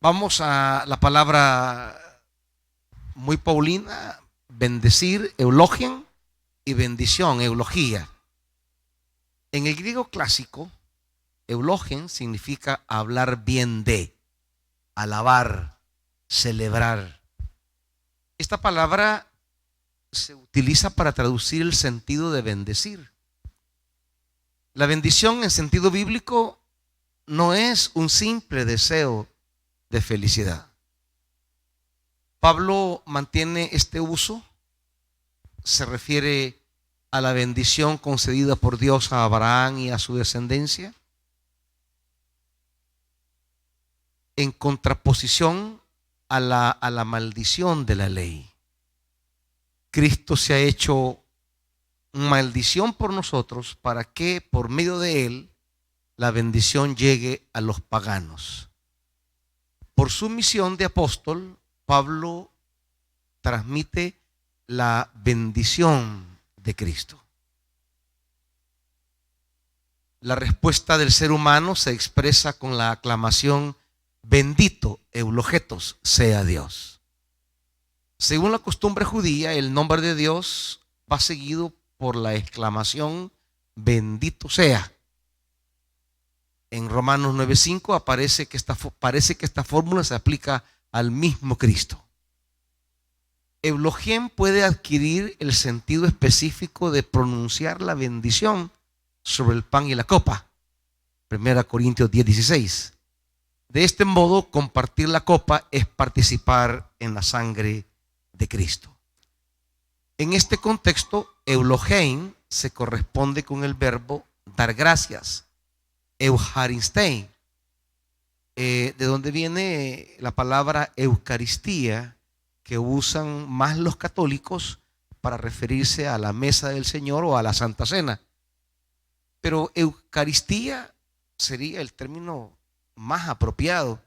Vamos a la palabra muy paulina, bendecir, eulogien, y bendición, eulogía. En el griego clásico, eulogien significa hablar bien de, alabar, celebrar. Esta palabra se utiliza para traducir el sentido de bendecir. La bendición en sentido bíblico no es un simple deseo de felicidad. Pablo mantiene este uso, se refiere a la bendición concedida por Dios a Abraham y a su descendencia, en contraposición a la maldición de la ley. Cristo se ha hecho maldición por nosotros para que por medio de él la bendición llegue a los paganos. Por su misión de apóstol, Pablo transmite la bendición de Cristo. La respuesta del ser humano se expresa con la aclamación: bendito, eulogetos, sea Dios. Según la costumbre judía, el nombre de Dios va seguido por la exclamación: bendito sea. En Romanos 9:5 parece que esta fórmula se aplica al mismo Cristo. Eulogien puede adquirir el sentido específico de pronunciar la bendición sobre el pan y la copa. 1 Corintios 10:16. De este modo, compartir la copa es participar en la sangre de Cristo. En este contexto, eulogein se corresponde con el verbo dar gracias, eucharistein, de donde viene la palabra Eucaristía, que usan más los católicos para referirse a la mesa del Señor o a la Santa Cena. Pero Eucaristía sería el término más apropiado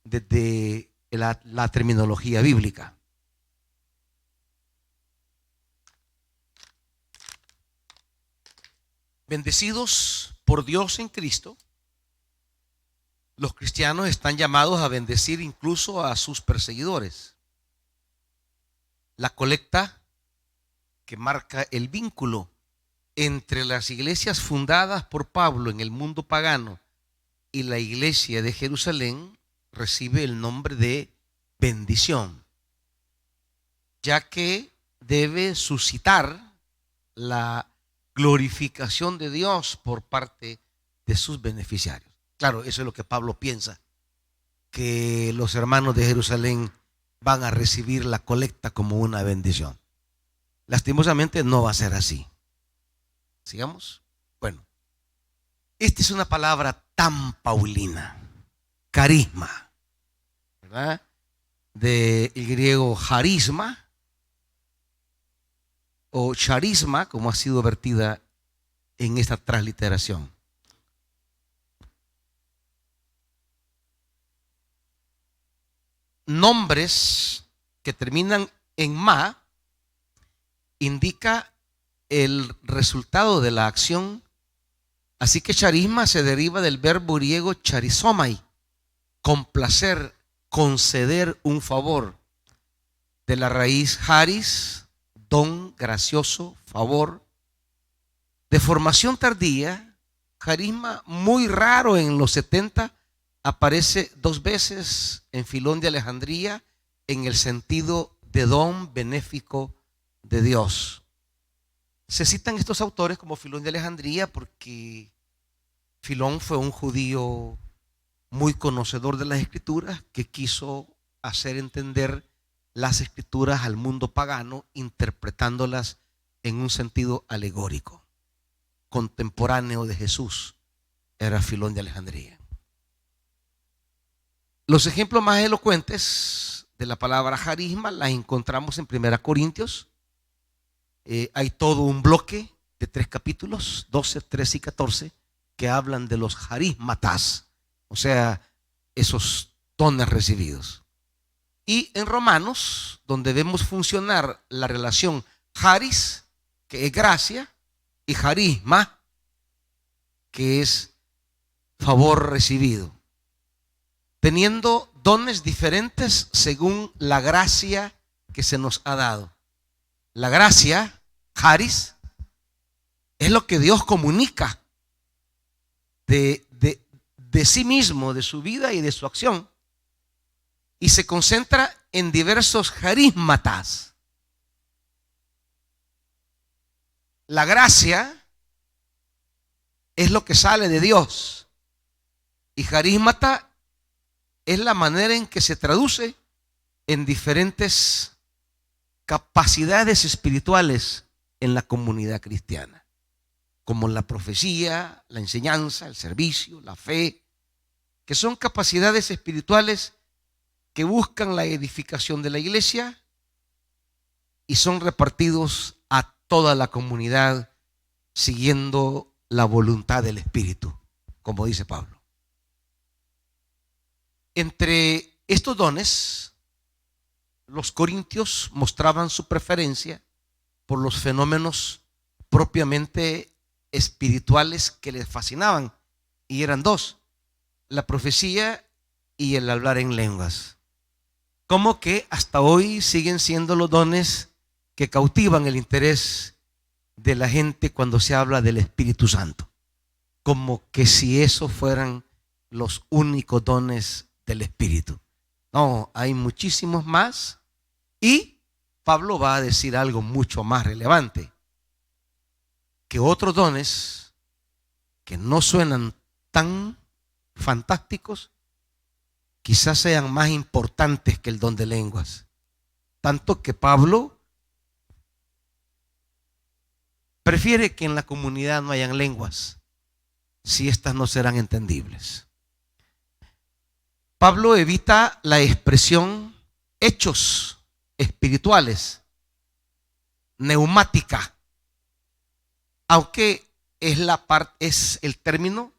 desde la terminología bíblica. Bendecidos por Dios en Cristo, los cristianos están llamados a bendecir incluso a sus perseguidores. La colecta, que marca el vínculo entre las iglesias fundadas por Pablo en el mundo pagano y la iglesia de Jerusalén, recibe el nombre de bendición, ya que debe suscitar la glorificación de Dios por parte de sus beneficiarios. Claro, eso es lo que Pablo piensa, que los hermanos de Jerusalén van a recibir la colecta como una bendición. Lastimosamente no va a ser así. ¿Sigamos? Bueno, esta es una palabra tan paulina, carisma, ¿verdad? Del griego charisma o charisma, como ha sido vertida en esta transliteración. Nombres que terminan en ma indica el resultado de la acción. Así que charisma se deriva del verbo griego charizomai, complacer, conceder un favor, de la raíz charis, don, gracioso, favor. De formación tardía, carisma muy raro en los 70, aparece 2 veces en Filón de Alejandría en el sentido de don benéfico de Dios. Se citan estos autores como Filón de Alejandría porque Filón fue un judío muy conocedor de las escrituras que quiso hacer entender las escrituras al mundo pagano, interpretándolas en un sentido alegórico. Contemporáneo de Jesús era Filón de Alejandría. Los ejemplos más elocuentes de la palabra carisma las encontramos en 1 Corintios. Hay todo un bloque de 3 capítulos, 12, 13 y 14, que hablan de los carismatas, o sea, esos dones recibidos. Y en Romanos, donde vemos funcionar la relación charis, que es gracia, y carisma, que es favor recibido. teniendo dones diferentes según la gracia que se nos ha dado. La gracia, charis, es lo que Dios comunica de sí mismo, de su vida y de su acción, y se concentra en diversos charismatas. La gracia es lo que sale de Dios, y charismata es la manera en que se traduce en diferentes capacidades espirituales en la comunidad cristiana, como la profecía, la enseñanza, el servicio, la fe, que son capacidades espirituales que buscan la edificación de la iglesia y son repartidos a toda la comunidad siguiendo la voluntad del Espíritu, como dice Pablo. Entre estos dones, los corintios mostraban su preferencia por los fenómenos propiamente espirituales que les fascinaban, y eran dos: la profecía y el hablar en lenguas. Como que hasta hoy siguen siendo los dones que cautivan el interés de la gente cuando se habla del Espíritu Santo, como que si esos fueran los únicos dones del Espíritu. No, hay muchísimos más, y Pablo va a decir algo mucho más relevante, que otros dones que no suenan tan fantásticos quizás sean más importantes que el don de lenguas, tanto que Pablo prefiere que en la comunidad no hayan lenguas si éstas no serán entendibles. Pablo evita la expresión hechos espirituales, neumática, aunque es el término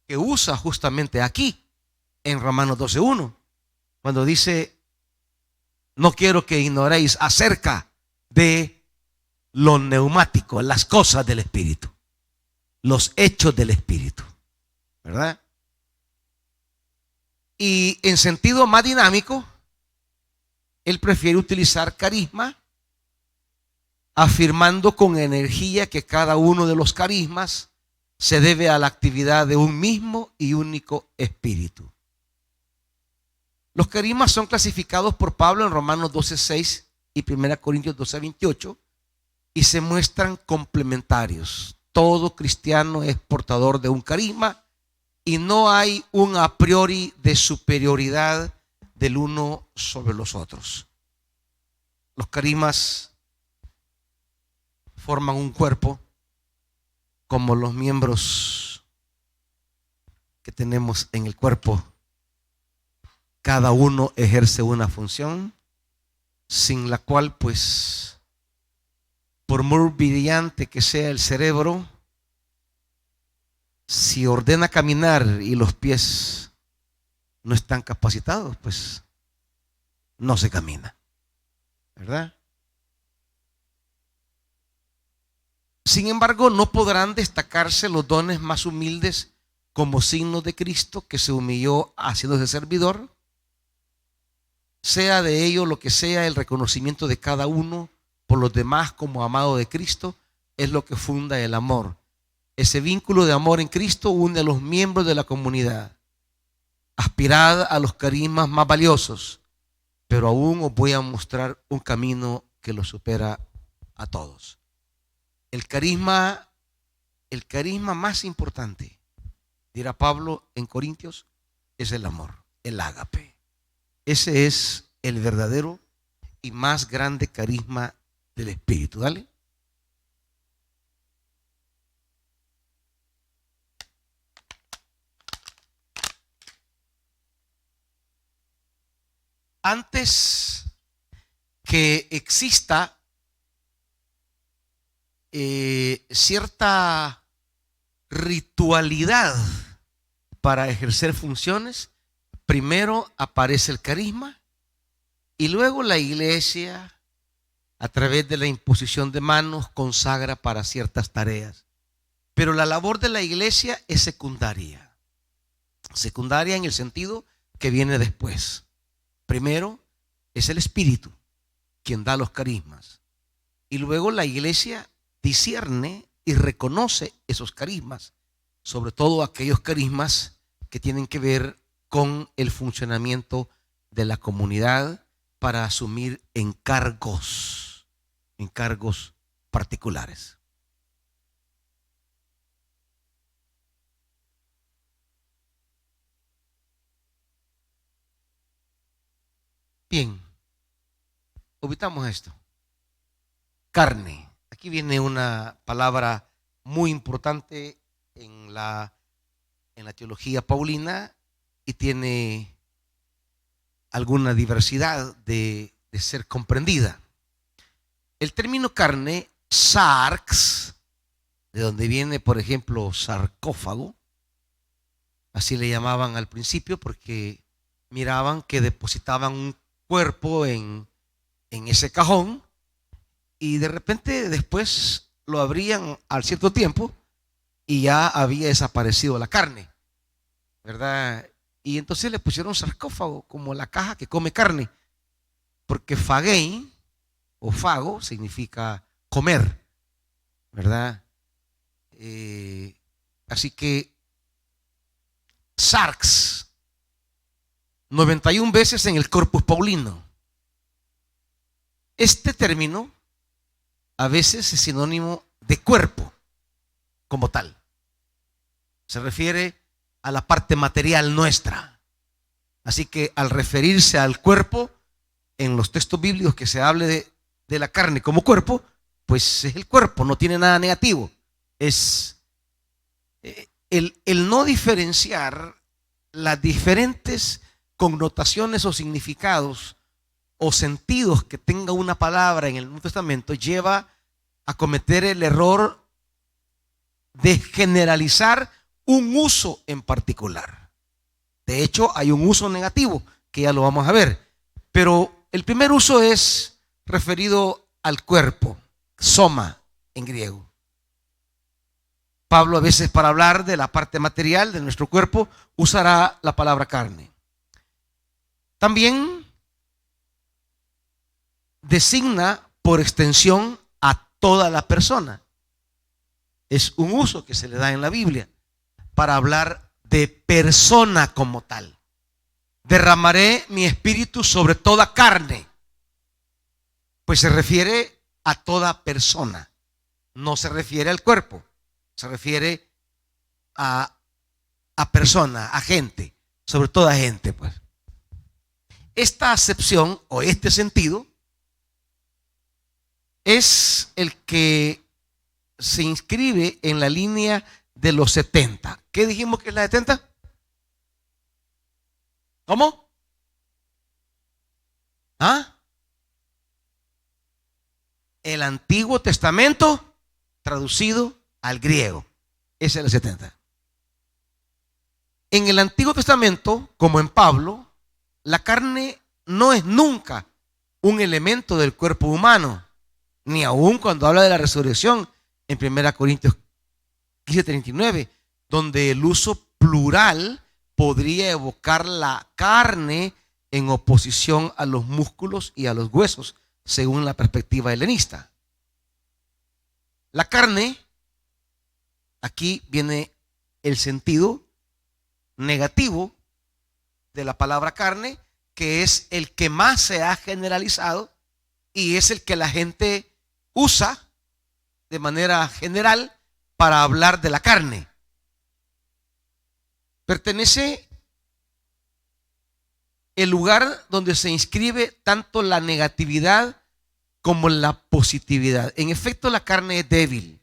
que usa justamente aquí en Romanos 12:1, cuando dice: no quiero que ignoréis acerca de lo neumático, las cosas del Espíritu, los hechos del Espíritu, ¿verdad? Y en sentido más dinámico, él prefiere utilizar carisma, afirmando con energía que cada uno de los carismas se debe a la actividad de un mismo y único espíritu. Los carismas son clasificados por Pablo en Romanos 12:6 y 1 Corintios 12:28 y se muestran complementarios. Todo cristiano es portador de un carisma y no hay un a priori de superioridad del uno sobre los otros. Los carismas forman un cuerpo como los miembros que tenemos en el cuerpo. Cada uno ejerce una función sin la cual, pues, por muy brillante que sea el cerebro, si ordena caminar y los pies no están capacitados, pues no se camina, ¿verdad? Sin embargo, no podrán destacarse los dones más humildes como signo de Cristo, que se humilló haciéndose servidor. Sea de ello lo que sea, el reconocimiento de cada uno por los demás como amado de Cristo es lo que funda el amor. Ese vínculo de amor en Cristo une a los miembros de la comunidad. Aspirad a los carismas más valiosos, pero aún os voy a mostrar un camino que los supera a todos. El carisma más importante, dirá Pablo en Corintios, es el amor, el ágape. Ese es el verdadero y más grande carisma del Espíritu. Dale. Antes que exista cierta ritualidad para ejercer funciones, primero aparece el carisma y luego la iglesia, a través de la imposición de manos, consagra para ciertas tareas. Pero la labor de la iglesia es secundaria. Secundaria en el sentido que viene después. Primero es el Espíritu quien da los carismas. Y luego la iglesia discierne y reconoce esos carismas, sobre todo aquellos carismas que tienen que ver con el funcionamiento de la comunidad para asumir encargos particulares. Bien, ubicamos esto. Carne. Aquí viene una palabra muy importante en la teología paulina y tiene alguna diversidad de ser comprendida. El término carne, sarx, de donde viene, por ejemplo, sarcófago, así le llamaban al principio porque miraban que depositaban un cuerpo en ese cajón y de repente después lo abrían al cierto tiempo y ya había desaparecido la carne, ¿verdad? Y entonces le pusieron sarcófago como la caja que come carne, porque faguein o fago significa comer, ¿verdad? Así que sarx 91 veces en el Corpus Paulino. Este término a veces es sinónimo de cuerpo como tal. Se refiere a la parte material nuestra. Así que al referirse al cuerpo, en los textos bíblicos que se hable de la carne como cuerpo, pues es el cuerpo, no tiene nada negativo. Es el no diferenciar las diferentes connotaciones o significados o sentidos que tenga una palabra en el Nuevo Testamento lleva a cometer el error de generalizar un uso en particular. De hecho, hay un uso negativo que ya lo vamos a ver, pero el primer uso es referido al cuerpo, soma en griego. Pablo a veces para hablar de la parte material de nuestro cuerpo usará la palabra carne. También designa por extensión a toda la persona. Es un uso que se le da en la Biblia para hablar de persona como tal. Derramaré mi espíritu sobre toda carne. Pues se refiere a toda persona. No se refiere al cuerpo. Se refiere a persona, a gente. Sobre toda gente, pues. Esta acepción o este sentido es el que se inscribe en la línea de los 70. ¿Qué dijimos que es la 70? ¿Cómo? ¿Ah? El Antiguo Testamento traducido al griego. Ese es el 70. En el Antiguo Testamento, como en Pablo, la carne no es nunca un elemento del cuerpo humano, ni aun cuando habla de la resurrección en 1 Corintios 15:39, donde el uso plural podría evocar la carne en oposición a los músculos y a los huesos, según la perspectiva helenista. La carne, aquí viene el sentido negativo de la palabra carne, que es el que más se ha generalizado y es el que la gente usa de manera general para hablar de la carne. Pertenece el lugar donde se inscribe tanto la negatividad como la positividad. En efecto, la carne es débil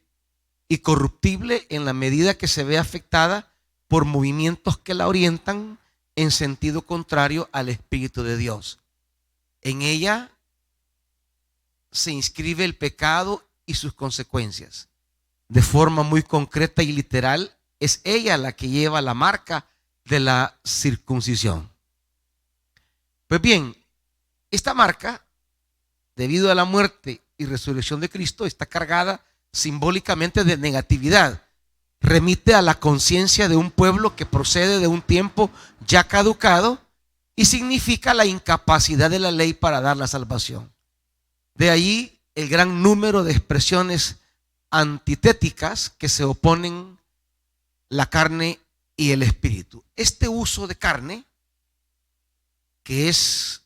y corruptible en la medida que se ve afectada por movimientos que la orientan en sentido contrario al Espíritu de Dios. En ella se inscribe el pecado y sus consecuencias. De forma muy concreta y literal, es ella la que lleva la marca de la circuncisión. Pues bien, esta marca, debido a la muerte y resurrección de Cristo, está cargada simbólicamente de negatividad. Remite a la conciencia de un pueblo que procede de un tiempo ya caducado y significa la incapacidad de la ley para dar la salvación. De ahí el gran número de expresiones antitéticas que se oponen la carne y el espíritu. Este uso de carne, que es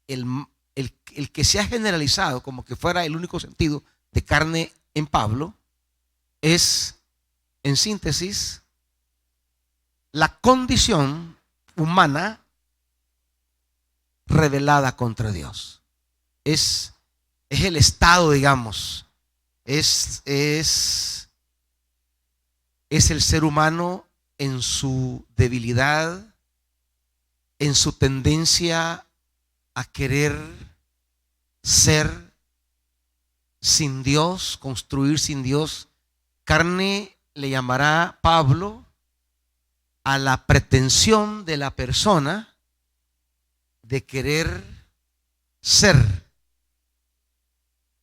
el que se ha generalizado como que fuera el único sentido de carne en Pablo, es, en síntesis, la condición humana rebelada contra Dios. Es el estado, digamos, es el ser humano en su debilidad, en su tendencia a querer ser sin Dios, construir sin Dios. Carne le llamará Pablo a la pretensión de la persona de querer ser,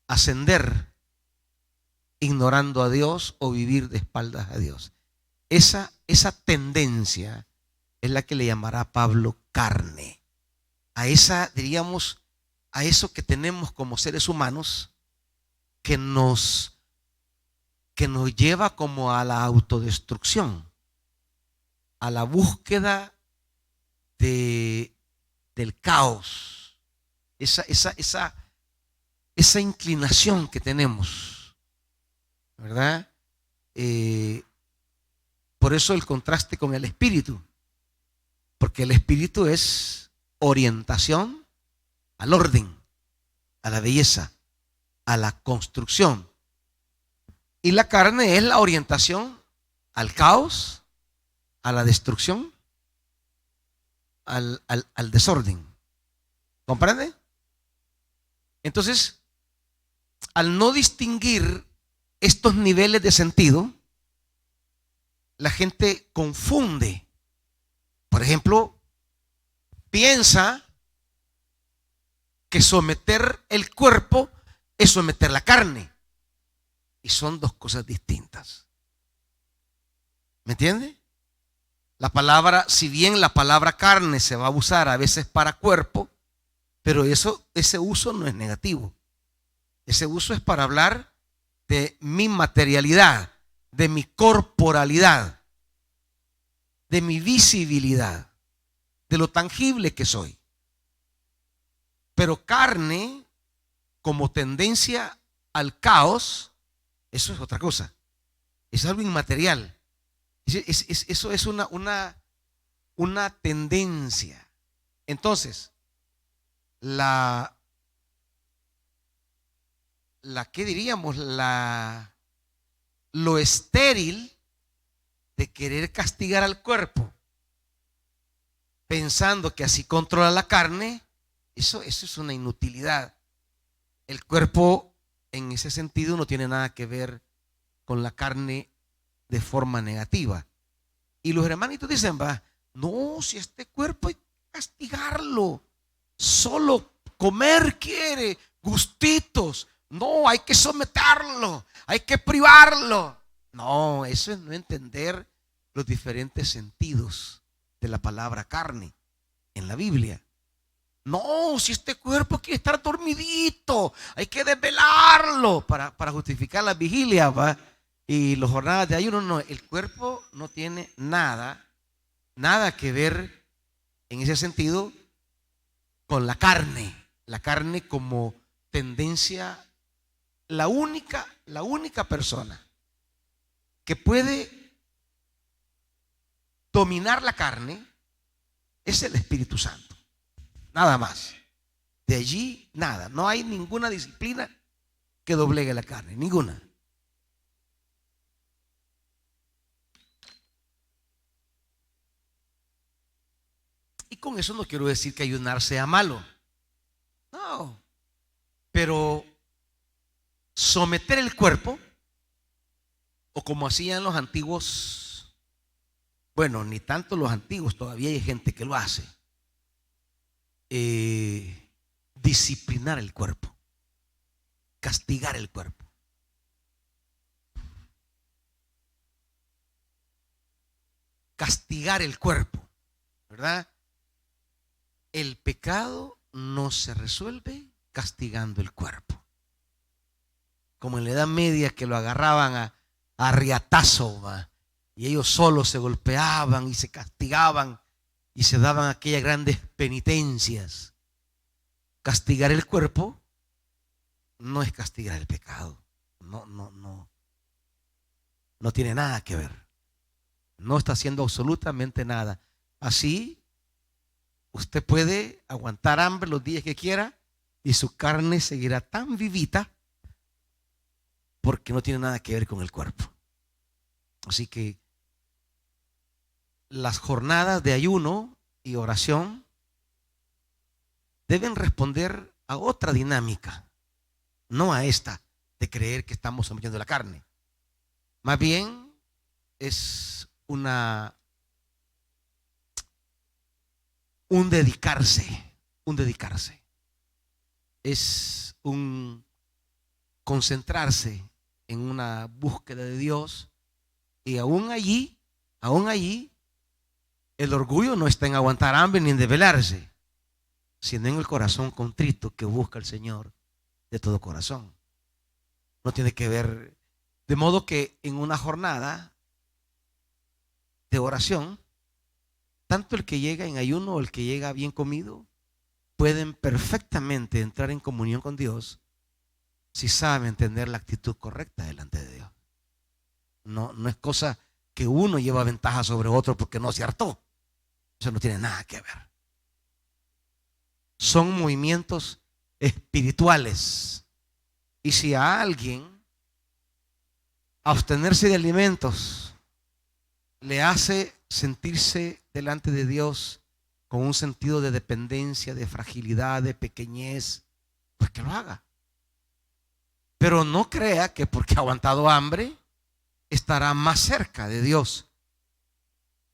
ascender, ignorando a Dios o vivir de espaldas a Dios. Esa tendencia es la que le llamará Pablo carne. A esa, diríamos, a eso que tenemos como seres humanos que nos lleva como a la autodestrucción, a la búsqueda del caos, esa inclinación que tenemos, ¿verdad? Por eso el contraste con el espíritu, porque el espíritu es orientación al orden, a la belleza, a la construcción, y la carne es la orientación al caos, a la destrucción, al desorden. ¿Comprende? Entonces, al no distinguir estos niveles de sentido, la gente confunde. Por ejemplo, piensa que someter el cuerpo es someter la carne. Y son dos cosas distintas. ¿Me entiende? La palabra, si bien la palabra carne se va a usar a veces para cuerpo, pero ese uso no es negativo. Ese uso es para hablar de mi materialidad, de mi corporalidad, de mi visibilidad, de lo tangible que soy. Pero carne, como tendencia al caos, eso es otra cosa. Es algo inmaterial. Eso es una tendencia. Entonces, ¿qué diríamos? Lo estéril de querer castigar al cuerpo, pensando que así controla la carne, eso es una inutilidad. El cuerpo, en ese sentido, no tiene nada que ver con la carne de forma negativa. Y los hermanitos dicen, va, no, si este cuerpo hay que castigarlo, solo comer quiere, gustitos, no, hay que someterlo, hay que privarlo. No, eso es no entender los diferentes sentidos de la palabra carne en la Biblia. No, si este cuerpo quiere estar dormidito, hay que desvelarlo para justificar la vigilia, ¿va? Y las jornadas de ayuno. No, el cuerpo no tiene nada que ver en ese sentido con la carne como tendencia. La única persona que puede dominar la carne es el Espíritu Santo. Nada más. De allí nada. No hay ninguna disciplina que doblegue la carne. Ninguna. Y con eso no quiero decir que ayunar sea malo. No. Pero someter el cuerpo, o como hacían los antiguos, bueno, ni tanto los antiguos, todavía hay gente que lo hace, disciplinar el cuerpo, castigar el cuerpo. Castigar el cuerpo, ¿verdad? el pecado no se resuelve castigando el cuerpo. Como en la Edad Media, que lo agarraban a riatazo, ¿va? Y ellos solos se golpeaban y se castigaban y se daban aquellas grandes penitencias. Castigar el cuerpo no es castigar el pecado. No tiene nada que ver. No está haciendo absolutamente nada. Así, usted puede aguantar hambre los días que quiera y su carne seguirá tan vivita porque no tiene nada que ver con el cuerpo. Así que las jornadas de ayuno y oración deben responder a otra dinámica, no a esta de creer que estamos sometiendo la carne. Más bien es un dedicarse, es un concentrarse en una búsqueda de Dios, y aún allí, el orgullo no está en aguantar hambre ni en desvelarse, sino en el corazón contrito que busca el Señor de todo corazón. No tiene que ver, de modo que en una jornada de oración, tanto el que llega en ayuno o el que llega bien comido pueden perfectamente entrar en comunión con Dios si saben tener la actitud correcta delante de Dios. No es cosa que uno lleva ventaja sobre otro porque no se hartó. Eso no tiene nada que ver. Son movimientos espirituales. Y si a alguien abstenerse de alimentos le hace sentirse delante de Dios con un sentido de dependencia, de fragilidad, de pequeñez, pues que lo haga. Pero no crea que porque ha aguantado hambre estará más cerca de Dios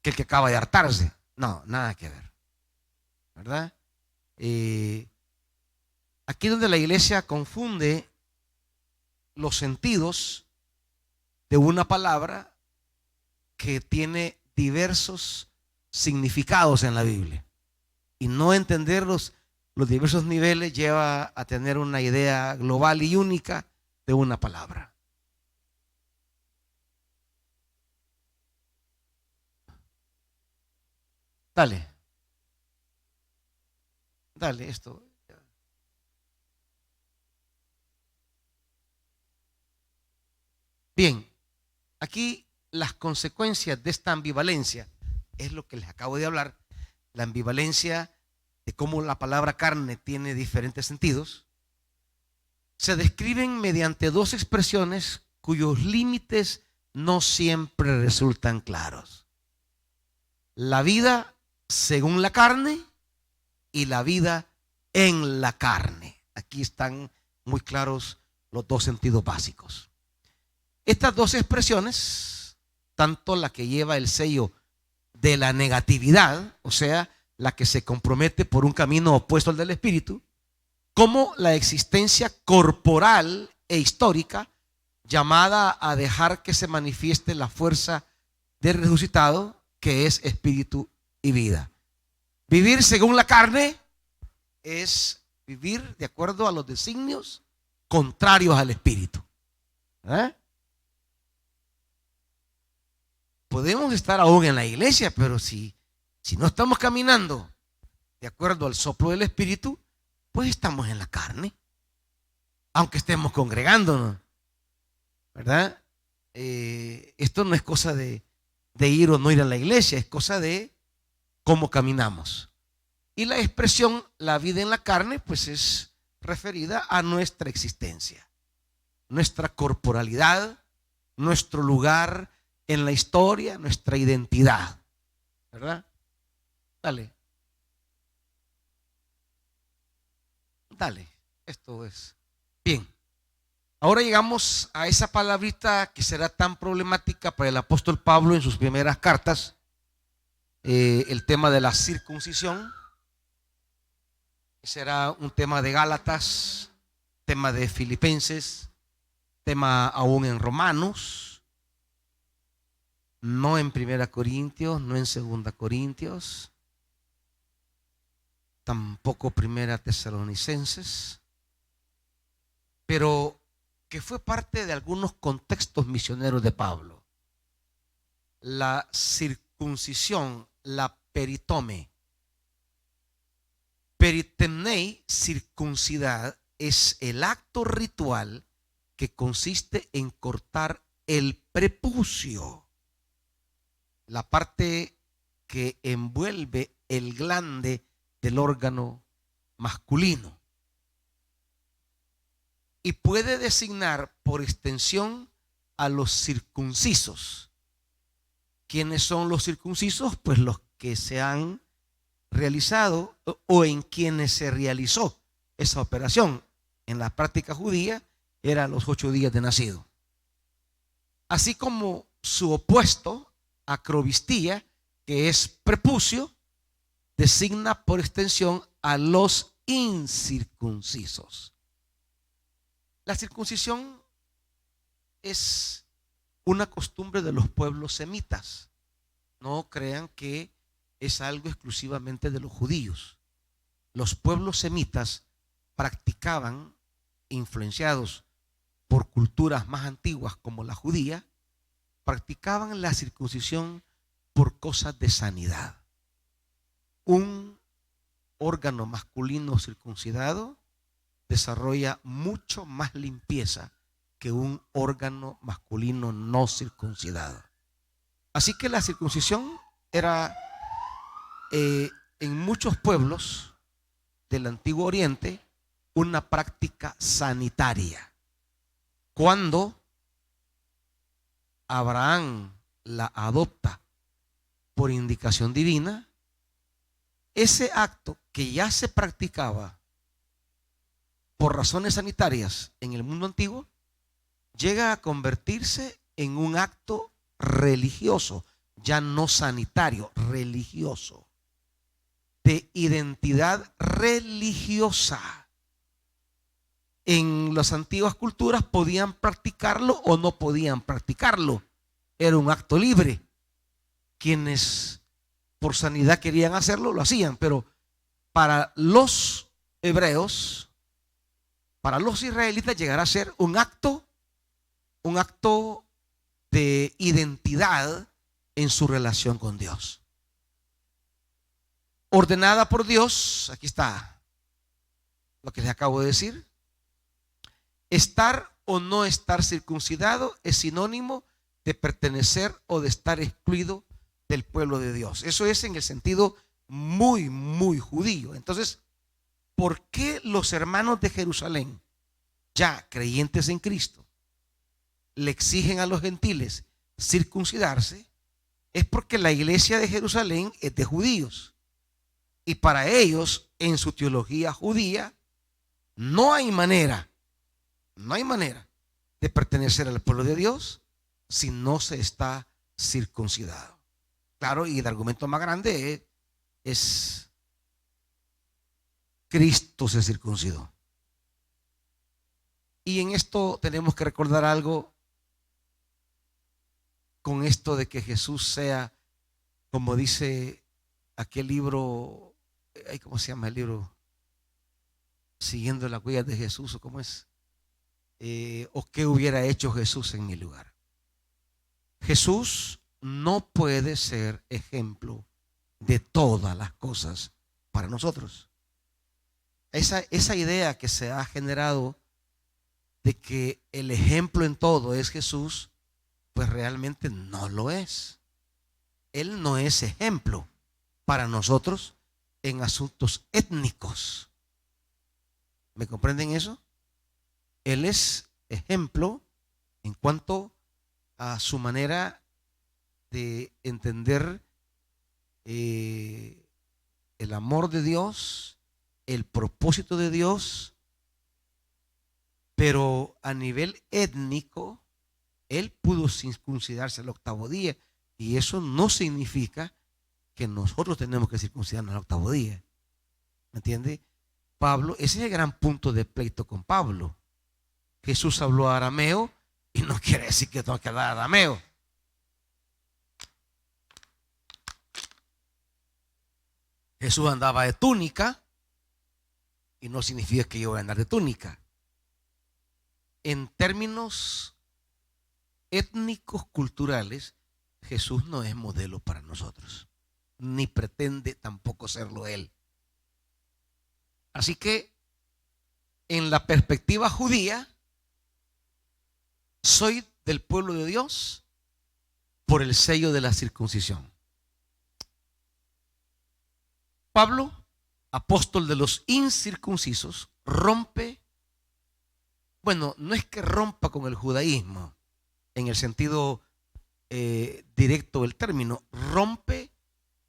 que el que acaba de hartarse. No, nada que ver, ¿verdad? Aquí donde la iglesia confunde los sentidos de una palabra que tiene diversos significados en la Biblia, y no entender los diversos niveles lleva a tener una idea global y única de una palabra. Dale esto. Bien, aquí las consecuencias de esta ambivalencia es lo que les acabo de hablar. La ambivalencia de cómo la palabra carne tiene diferentes sentidos se describen mediante dos expresiones cuyos límites no siempre resultan claros: la vida según la carne y la vida en la carne. Aquí están muy claros los dos sentidos básicos. Estas dos expresiones, tanto la que lleva el sello de la negatividad, o sea, la que se compromete por un camino opuesto al del espíritu, como la existencia corporal e histórica llamada a dejar que se manifieste la fuerza del resucitado, que es espíritu y vida. Vivir según la carne es vivir de acuerdo a los designios contrarios al espíritu. Podemos estar aún en la iglesia, pero si no estamos caminando de acuerdo al soplo del espíritu, pues estamos en la carne, aunque estemos congregándonos, ¿verdad? Esto no es cosa de ir o no ir a la iglesia, es cosa de cómo caminamos. Y la expresión la vida en la carne pues es referida a nuestra existencia, nuestra corporalidad, nuestro lugar en la historia, nuestra identidad, ¿verdad? Dale, esto es bien. Ahora llegamos a esa palabrita que será tan problemática para el apóstol Pablo en sus primeras cartas, el tema de la circuncisión. Será un tema de Gálatas, tema de Filipenses, tema aún en Romanos, no en Primera Corintios, no en Segunda Corintios. tampoco Primera Tesalonicenses, pero que fue parte de algunos contextos misioneros de Pablo. La circuncisión, la peritome. Peritemnei, circuncidar, es el acto ritual que consiste en cortar el prepucio, la parte que envuelve el glande del órgano masculino, y puede designar por extensión a los circuncisos. ¿Quiénes son los circuncisos? Pues los que se han realizado o en quienes se realizó esa operación. En la práctica judía eran los 8 días de nacido. Así como su opuesto, acrovistía, que es prepucio, designa por extensión a los incircuncisos. La circuncisión es una costumbre de los pueblos semitas. No crean que es algo exclusivamente de los judíos. Los pueblos semitas practicaban, influenciados por culturas más antiguas como la judía, practicaban la circuncisión por cosas de sanidad. Un órgano masculino circuncidado desarrolla mucho más limpieza que un órgano masculino no circuncidado. Así que la circuncisión era en muchos pueblos del Antiguo Oriente una práctica sanitaria. Cuando Abraham la adopta por indicación divina, ese acto que ya se practicaba por razones sanitarias en el mundo antiguo llega a convertirse en un acto religioso, ya no sanitario, religioso, de identidad religiosa. En las antiguas culturas podían practicarlo o no podían practicarlo. Era un acto libre. Quienes por sanidad querían hacerlo, lo hacían, pero para los hebreos, para los israelitas, llegará a ser un acto de identidad en su relación con Dios. Ordenada por Dios, aquí está lo que les acabo de decir. Estar o no estar circuncidado es sinónimo de pertenecer o de estar excluido del pueblo de Dios. Eso es en el sentido muy, muy judío. Entonces, ¿por qué los hermanos de Jerusalén, ya creyentes en Cristo, le exigen a los gentiles circuncidarse? Es porque la iglesia de Jerusalén es de judíos. Y para ellos, en su teología judía, no hay manera de pertenecer al pueblo de Dios si no se está circuncidado. Claro, y el argumento más grande es Cristo se circuncidó. Y en esto tenemos que recordar algo con esto de que Jesús sea, como dice aquel libro, ¿cómo se llama el libro? Siguiendo las huellas de Jesús, ¿o cómo es? ¿O qué hubiera hecho Jesús en mi lugar? Jesús no puede ser ejemplo de todas las cosas para nosotros. Esa idea que se ha generado de que el ejemplo en todo es Jesús, pues realmente no lo es. Él no es ejemplo para nosotros en asuntos étnicos. ¿Me comprenden eso? Él es ejemplo en cuanto a su manera de entender el amor de Dios, el propósito de Dios, pero a nivel étnico, él pudo circuncidarse al 8º día, y eso no significa que nosotros tenemos que circuncidarnos al 8º día. ¿Me entiende? Pablo, ese es el gran punto de pleito con Pablo. Jesús habló arameo y no quiere decir que tengo que hablar arameo. Jesús andaba de túnica y no significa que yo voy a andar de túnica. En términos étnicos, culturales, Jesús no es modelo para nosotros, ni pretende tampoco serlo Él. Así que, en la perspectiva judía, soy del pueblo de Dios por el sello de la circuncisión. Pablo, apóstol de los incircuncisos, rompe, bueno, no es que rompa con el judaísmo en el sentido directo del término, rompe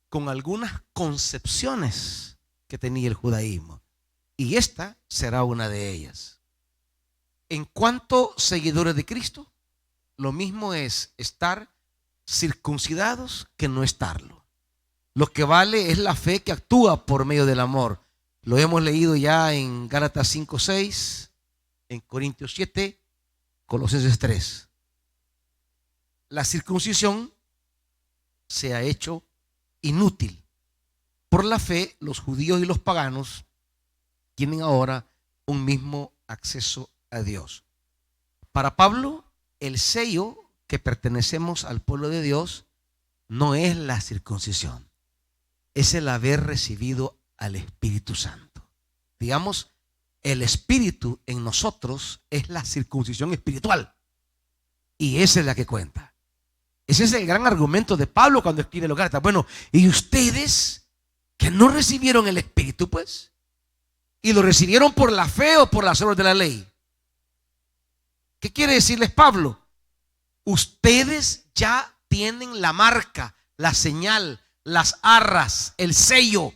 con algunas concepciones que tenía el judaísmo, y esta será una de ellas. En cuanto seguidores de Cristo, lo mismo es estar circuncidados que no estarlo. Lo que vale es la fe que actúa por medio del amor. Lo hemos leído ya en Gálatas 5:6, en Corintios 7, Colosenses 3. La circuncisión se ha hecho inútil. Por la fe, los judíos y los paganos tienen ahora un mismo acceso a Dios. Para Pablo, el sello que pertenecemos al pueblo de Dios no es la circuncisión, es el haber recibido al Espíritu Santo. Digamos, el Espíritu en nosotros es la circuncisión espiritual, y esa es la que cuenta. Ese es el gran argumento de Pablo cuando escribe los Gálatas. Bueno, ¿y ustedes que no recibieron el Espíritu, pues? ¿Y lo recibieron por la fe o por las obras de la ley? ¿Qué quiere decirles Pablo? Ustedes ya tienen la marca, la señal, las arras, el sello.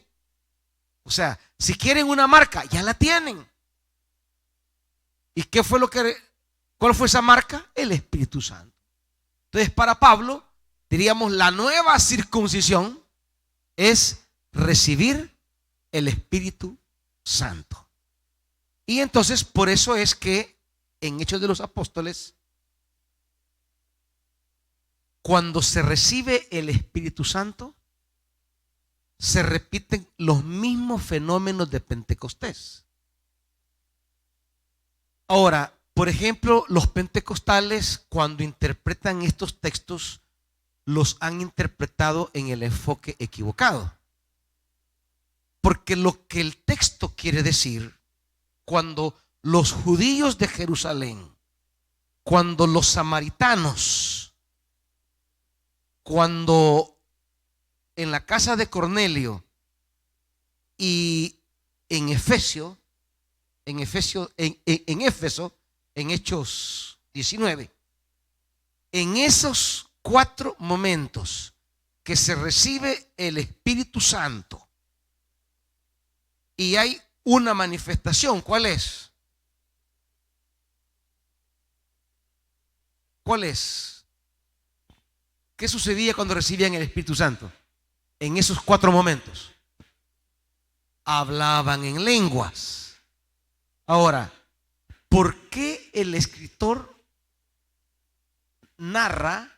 O sea, si quieren una marca, ya la tienen. ¿Y qué fue cuál fue esa marca? El Espíritu Santo. Entonces, para Pablo, diríamos, la nueva circuncisión es recibir el Espíritu Santo. Y entonces, por eso es que en Hechos de los Apóstoles, cuando se recibe el Espíritu Santo, se repiten los mismos fenómenos de Pentecostés. Ahora, por ejemplo, los pentecostales, cuando interpretan estos textos, los han interpretado en el enfoque equivocado. Porque lo que el texto quiere decir, cuando los judíos de Jerusalén, cuando los samaritanos, cuando en la casa de Cornelio y en Éfeso, en Hechos 19, en esos 4 momentos que se recibe el Espíritu Santo y hay una manifestación, ¿cuál es? ¿Cuál es? ¿Qué sucedía cuando recibían el Espíritu Santo? En esos 4 momentos hablaban en lenguas. Ahora, ¿por qué el escritor narra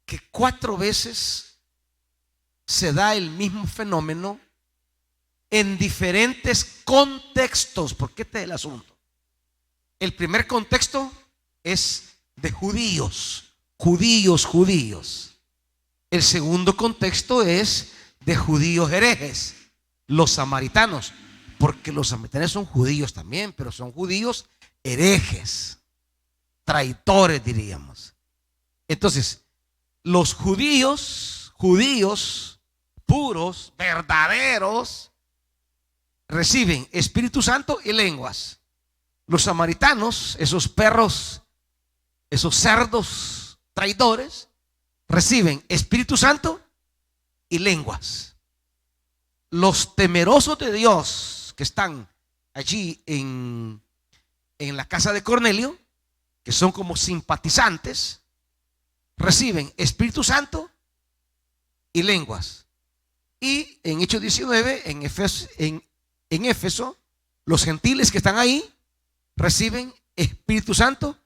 que 4 veces se da el mismo fenómeno en diferentes contextos? Porque este es el asunto. El primer contexto es de judíos. El segundo contexto es de judíos herejes, los samaritanos, porque los samaritanos son judíos también, pero son judíos herejes, traidores diríamos. Entonces, los judíos puros, verdaderos, reciben Espíritu Santo y lenguas. Los samaritanos, esos perros, esos cerdos traidores, reciben Espíritu Santo y lenguas. Los temerosos de Dios que están allí en la casa de Cornelio, que son como simpatizantes, reciben Espíritu Santo y lenguas. Y en Hechos 19, en Éfeso, los gentiles que están ahí reciben Espíritu Santo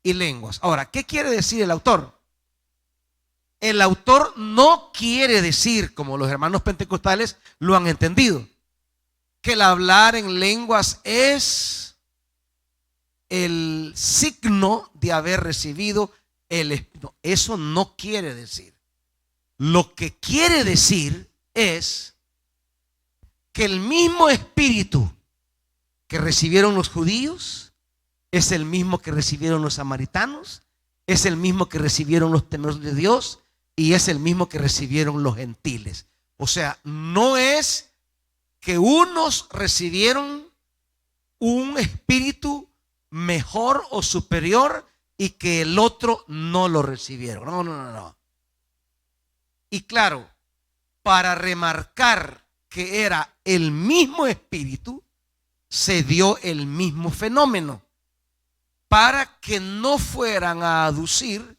y lenguas. Ahora, ¿qué quiere decir el autor? El autor no quiere decir, como los hermanos pentecostales lo han entendido, que el hablar en lenguas es el signo de haber recibido el Espíritu. Eso no quiere decir. Lo que quiere decir es que el mismo Espíritu que recibieron los judíos es el mismo que recibieron los samaritanos, es el mismo que recibieron los temerosos de Dios y es el mismo que recibieron los gentiles. O sea, no es que unos recibieron un espíritu mejor o superior y que el otro no lo recibieron. No, no, no, no. Y claro, para remarcar que era el mismo espíritu, se dio el mismo fenómeno, para que no fueran a aducir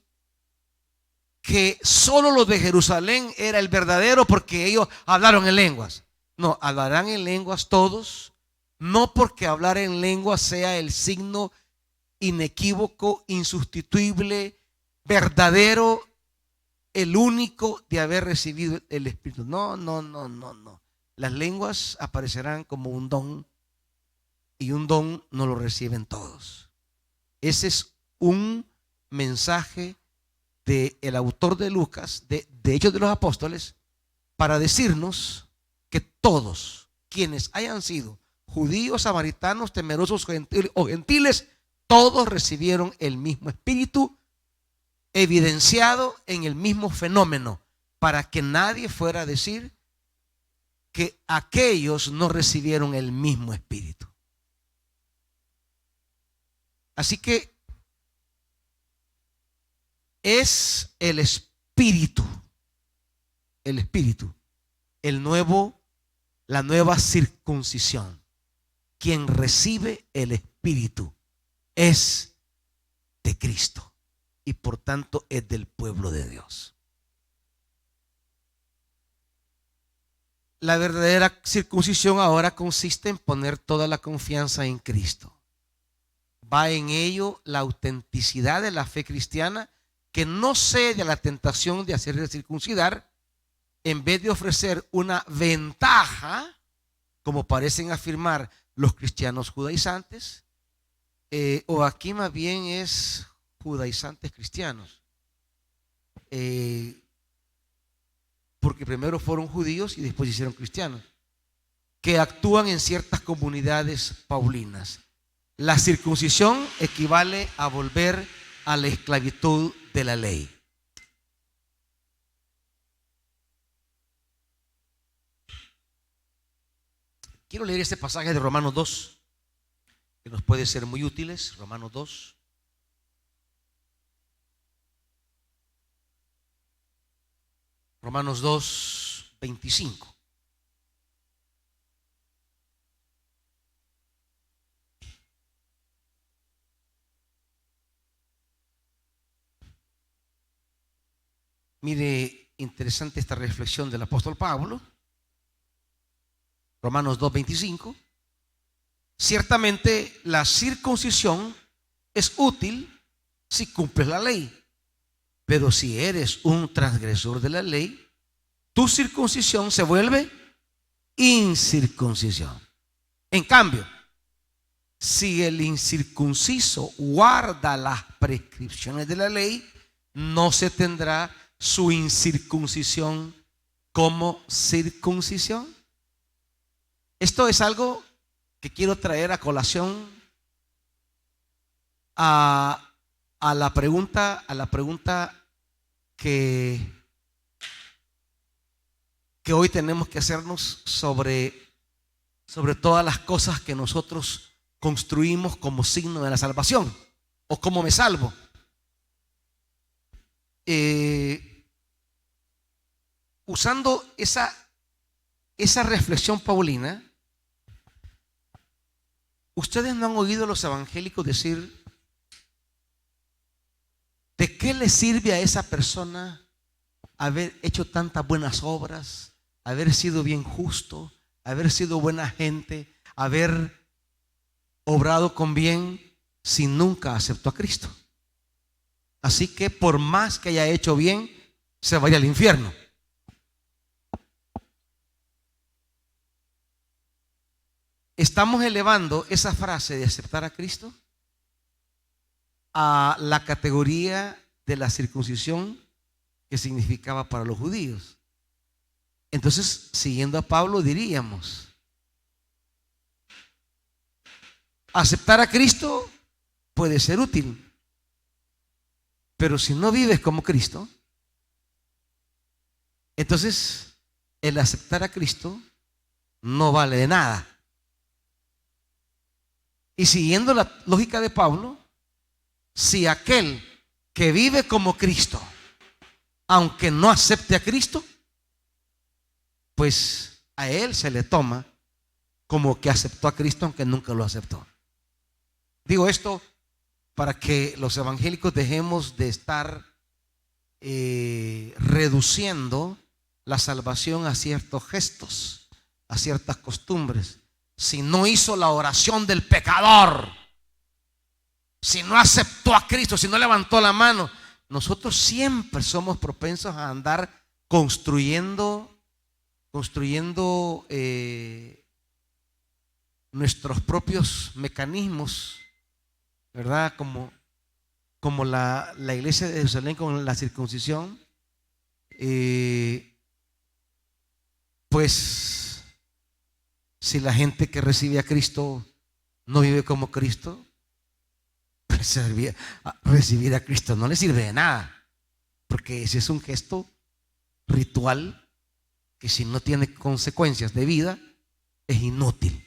que solo los de Jerusalén era el verdadero porque ellos hablaron en lenguas. No, hablarán en lenguas todos, no porque hablar en lenguas sea el signo inequívoco, insustituible, verdadero, el único de haber recibido el Espíritu. No, no, no, no, no. Las lenguas aparecerán como un don y un don no lo reciben todos. Ese es un mensaje del autor de Lucas, de Hechos de los Apóstoles, para decirnos que todos quienes hayan sido judíos, samaritanos, temerosos o gentiles, todos recibieron el mismo espíritu, evidenciado en el mismo fenómeno, para que nadie fuera a decir que aquellos no recibieron el mismo espíritu. Así que es el espíritu, la nueva circuncisión. Quien recibe el espíritu es de Cristo y por tanto es del pueblo de Dios. La verdadera circuncisión ahora consiste en poner toda la confianza en Cristo. Va en ello la autenticidad de la fe cristiana, que no cede a la tentación de hacerse circuncidar, en vez de ofrecer una ventaja, como parecen afirmar los cristianos judaizantes, o aquí más bien es judaizantes cristianos, porque primero fueron judíos y después se hicieron cristianos, que actúan en ciertas comunidades paulinas. La circuncisión equivale a volver a la esclavitud de la ley. Quiero leer este pasaje de Romanos 2, que nos puede ser muy útiles. Romanos 2. Romanos 2, 25. Mire, interesante esta reflexión del apóstol Pablo. Romanos 2, 25. Ciertamente la circuncisión es útil si cumples la ley, pero si eres un transgresor de la ley, tu circuncisión se vuelve incircuncisión. En cambio, si el incircunciso guarda las prescripciones de la ley, no se tendrá su incircuncisión como circuncisión. Esto es algo que quiero traer a colación a la pregunta que hoy tenemos que hacernos sobre todas las cosas que nosotros construimos como signo de la salvación o cómo me salvo. Usando esa reflexión paulina, ustedes no han oído a los evangélicos decir: ¿de qué le sirve a esa persona haber hecho tantas buenas obras, haber sido bien justo, haber sido buena gente, haber obrado con bien, si nunca aceptó a Cristo? Así que por más que haya hecho bien, se vaya al infierno. estamos elevando esa frase de aceptar a Cristo a la categoría de la circuncisión que significaba para los judíos. Entonces, siguiendo a Pablo, diríamos: aceptar a Cristo puede ser útil, pero si no vives como Cristo, entonces el aceptar a Cristo no vale de nada. Y siguiendo la lógica de Pablo, si aquel que vive como Cristo, aunque no acepte a Cristo, pues a él se le toma como que aceptó a Cristo aunque nunca lo aceptó. Digo esto para que los evangélicos dejemos de estar reduciendo la salvación a ciertos gestos, a ciertas costumbres. Si no hizo la oración del pecador, si no aceptó a Cristo, si no levantó la mano, nosotros siempre somos propensos a andar construyendo nuestros propios mecanismos, ¿verdad? Como la iglesia de Jerusalén con la circuncisión. Pues si la gente que recibe a Cristo no vive como Cristo, pues recibir a Cristo no le sirve de nada, porque ese es un gesto ritual que, si no tiene consecuencias de vida, es inútil.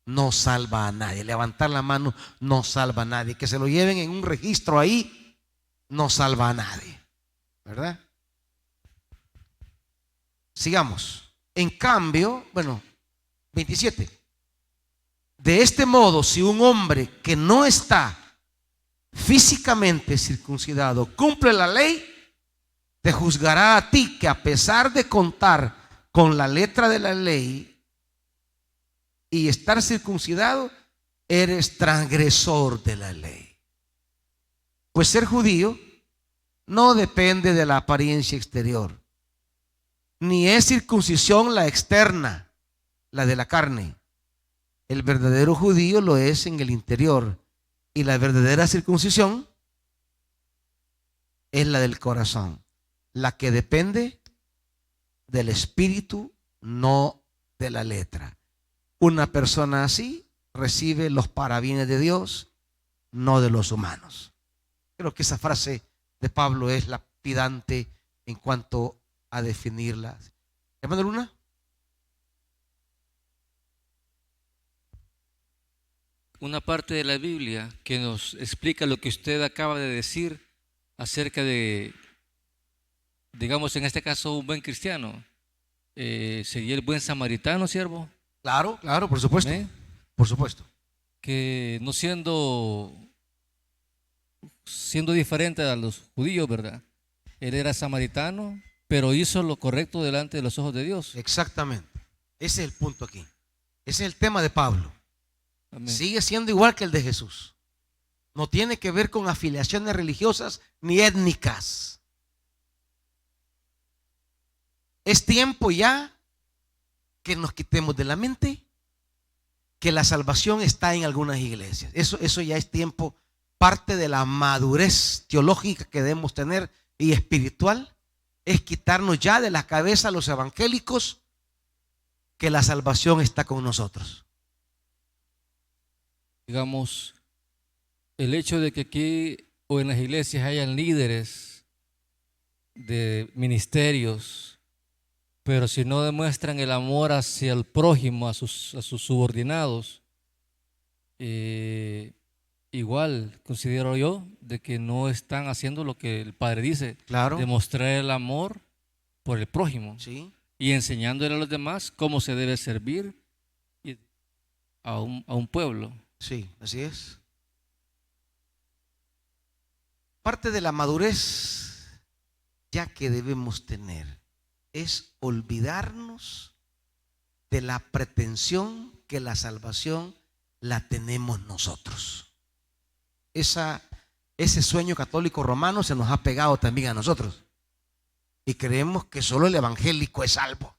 No salva a nadie. Levantar la mano no salva a nadie. Que se lo lleven en un registro ahí no salva a nadie, ¿verdad? Sigamos. En cambio, 27. De este modo, si un hombre que no está físicamente circuncidado cumple la ley, te juzgará a ti, que a pesar de contar con la letra de la ley y estar circuncidado, eres transgresor de la ley. Pues ser judío no depende de la apariencia exterior, ni es circuncisión la externa, la de la carne. El verdadero judío lo es en el interior, y la verdadera circuncisión es la del corazón, la que depende del espíritu, no de la letra. Una persona así recibe los parabienes de Dios, no de los humanos. Creo que esa frase de Pablo es lapidante en cuanto a definirla. Hermano Luna. Una parte de la Biblia que nos explica lo que usted acaba de decir acerca de, digamos, en este caso, un buen cristiano. Sería el buen samaritano, siervo. Claro, por supuesto. Por supuesto. Que no siendo diferente a los judíos, ¿verdad? Él era samaritano, pero hizo lo correcto delante de los ojos de Dios. Exactamente. Ese es el punto aquí. Ese es el tema de Pablo. Amén. Sigue siendo igual que el de Jesús. No tiene que ver con afiliaciones religiosas ni étnicas. Es tiempo ya que nos quitemos de la mente que la salvación está en algunas iglesias. Eso ya es tiempo, parte de la madurez teológica que debemos tener y espiritual, es quitarnos ya de la cabeza a los evangélicos que la salvación está con nosotros. Digamos, el hecho de que aquí o en las iglesias hayan líderes de ministerios, pero si no demuestran el amor hacia el prójimo, a sus subordinados, igual considero yo de que no están haciendo lo que el Padre dice. Claro. Demostrar el amor por el prójimo. Sí. Y enseñándole a los demás cómo se debe servir a un pueblo. Sí, así es. Parte de la madurez ya que debemos tener es olvidarnos de la pretensión que la salvación la tenemos nosotros. Ese sueño católico romano se nos ha pegado también a nosotros y creemos que solo el evangélico es salvo.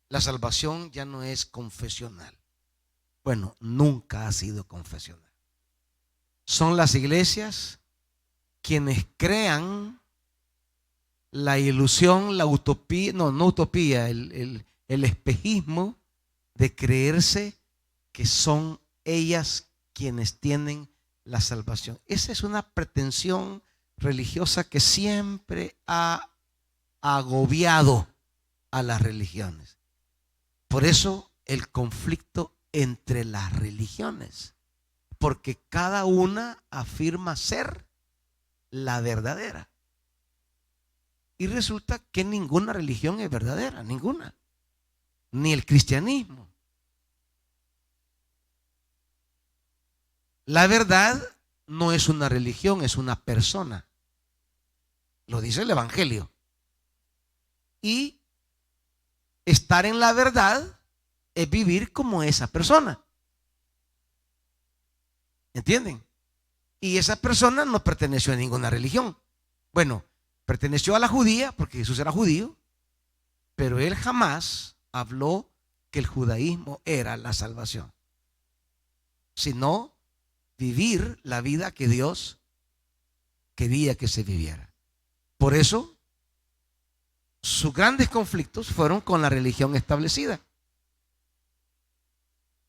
La salvación ya no es confesional. Bueno, nunca ha sido confesional. Son las iglesias quienes crean la ilusión, la utopía, no utopía, el espejismo de creerse que son ellas quienes tienen la salvación. Esa es una pretensión religiosa que siempre ha agobiado a las religiones. Por eso el conflicto entre las religiones, porque cada una afirma ser la verdadera. Y resulta que ninguna religión es verdadera, ninguna. Ni el cristianismo. La verdad no es una religión, es una persona. Lo dice el Evangelio. Y estar en la verdad es vivir como esa persona. ¿Entienden? Y esa persona no perteneció a ninguna religión. Bueno, perteneció a la judía porque Jesús era judío, pero él jamás habló que el judaísmo era la salvación, sino vivir la vida que Dios quería que se viviera. Por eso, sus grandes conflictos fueron con la religión establecida.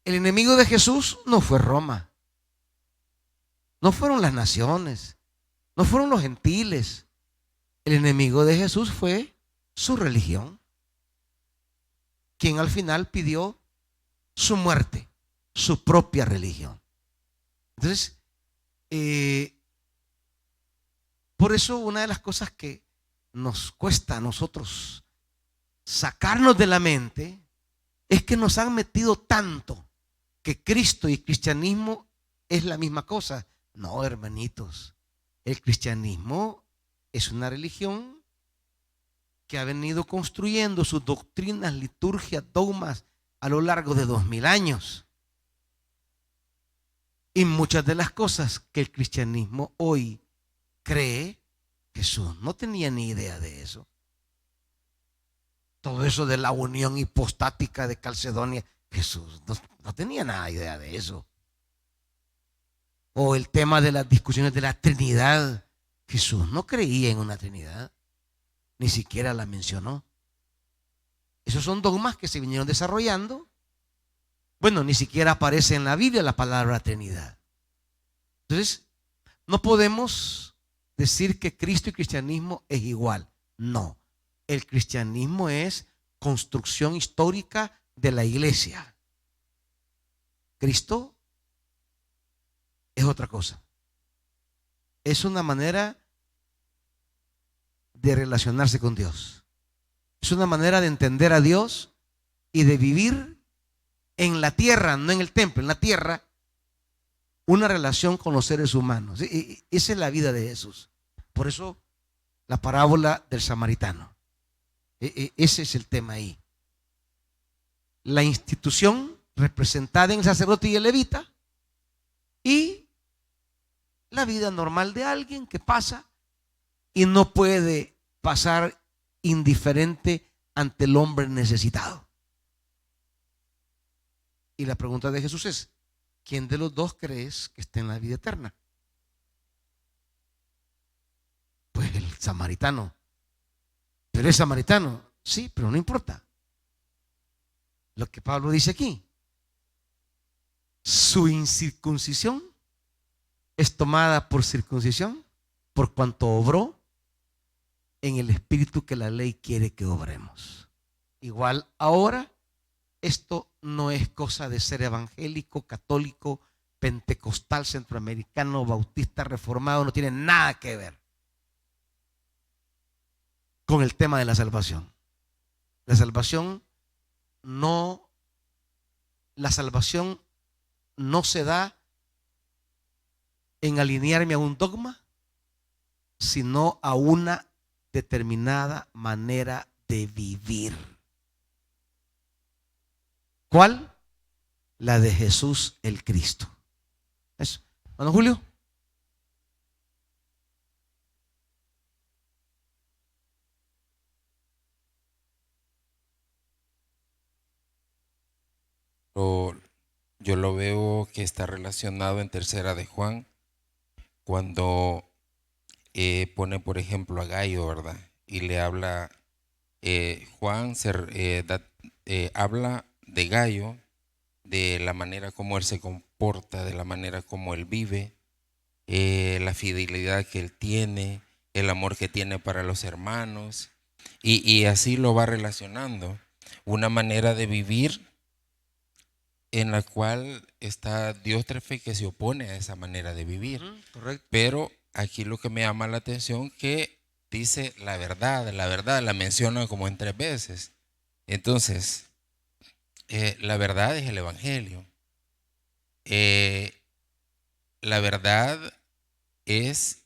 El enemigo de Jesús no fue Roma, no fueron las naciones, no fueron los gentiles. El enemigo de Jesús fue su religión, quien al final pidió su muerte, su propia religión. Entonces, por eso una de las cosas que nos cuesta a nosotros sacarnos de la mente es que nos han metido tanto que Cristo y cristianismo es la misma cosa. No, hermanitos, el cristianismo es una religión que ha venido construyendo sus doctrinas, liturgias, dogmas a lo largo de 2000 años. Y muchas de las cosas que el cristianismo hoy cree, Jesús no tenía ni idea de eso. Todo eso de la unión hipostática de Calcedonia, Jesús no tenía nada idea de eso. O el tema de las discusiones de la Trinidad, Jesús no creía en una Trinidad, ni siquiera la mencionó. Esos son dogmas que se vinieron desarrollando. Bueno, ni siquiera aparece en la Biblia la palabra Trinidad. Entonces, no podemos decir que Cristo y cristianismo es igual. No, el cristianismo es construcción histórica de la iglesia. Cristo es otra cosa. Es una manera de relacionarse con Dios. Es una manera de entender a Dios y de vivir en la tierra, no en el templo, en la tierra, una relación con los seres humanos. Esa es la vida de Jesús. Por eso la parábola del samaritano. Ese es el tema ahí. La institución representada en el sacerdote y el levita y la vida normal de alguien que pasa y no puede pasar indiferente ante el hombre necesitado. Y la pregunta de Jesús es, ¿quién de los dos crees que esté en la vida eterna? Pues el samaritano. Pero es samaritano, sí, pero no importa. Lo que Pablo dice aquí, su incircuncisión es tomada por circuncisión por cuanto obró en el espíritu que la ley quiere que obremos. Igual ahora, esto no es cosa de ser evangélico, católico, pentecostal, centroamericano, bautista, reformado, no tiene nada que ver con el tema de la salvación. La salvación no se da en alinearme a un dogma, sino a una determinada manera de vivir. ¿Cuál? La de Jesús el Cristo. Eso. Hermano Julio. yo lo veo que está relacionado en Tercera de Juan, cuando pone, por ejemplo, a Gallo, ¿verdad? Y le habla, Juan habla de Gallo, de la manera como él se comporta, de la manera como él vive, la fidelidad que él tiene, el amor que tiene para los hermanos, y así lo va relacionando. Una manera de vivir en la cual está Diótrefe, que se opone a esa manera de vivir. Correcto. Pero aquí lo que me llama la atención que dice la verdad, la menciona como en 3 veces. Entonces, la verdad es el Evangelio. Eh, la verdad es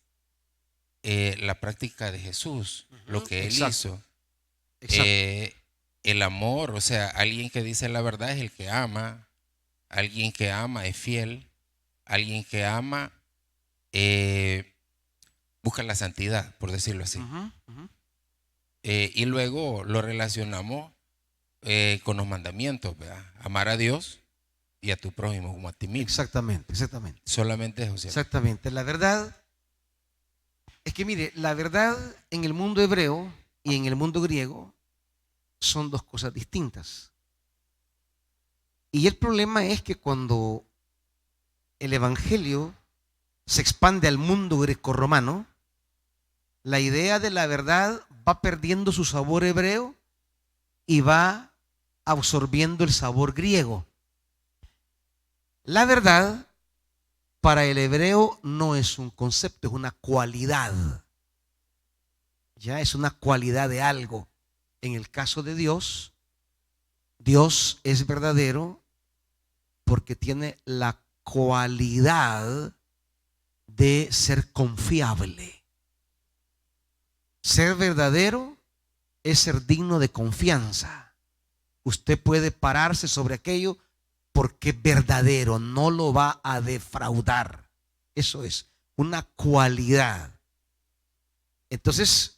la práctica de Jesús, lo que Él Exacto. hizo. Exacto. El amor, o sea, alguien que dice la verdad es el que ama, alguien que ama es fiel, alguien que ama busca la santidad, por decirlo así. Ujú, ujú. Y luego lo relacionamos con los mandamientos, ¿verdad? Amar a Dios y a tu prójimo como a ti mismo. Exactamente, exactamente. Solamente eso, ¿cierto? Exactamente. La verdad es que, mire, la verdad en el mundo hebreo y en el mundo griego son dos cosas distintas. Y el problema es que cuando el evangelio se expande al mundo grecorromano, la idea de la verdad va perdiendo su sabor hebreo y va absorbiendo el sabor griego. La verdad para el hebreo no es un concepto, es una cualidad. Ya es una cualidad de algo. En el caso de Dios, Dios es verdadero porque tiene la cualidad de ser confiable. Ser verdadero es ser digno de confianza. Usted puede pararse sobre aquello porque es verdadero, no lo va a defraudar. Eso es una cualidad. Entonces,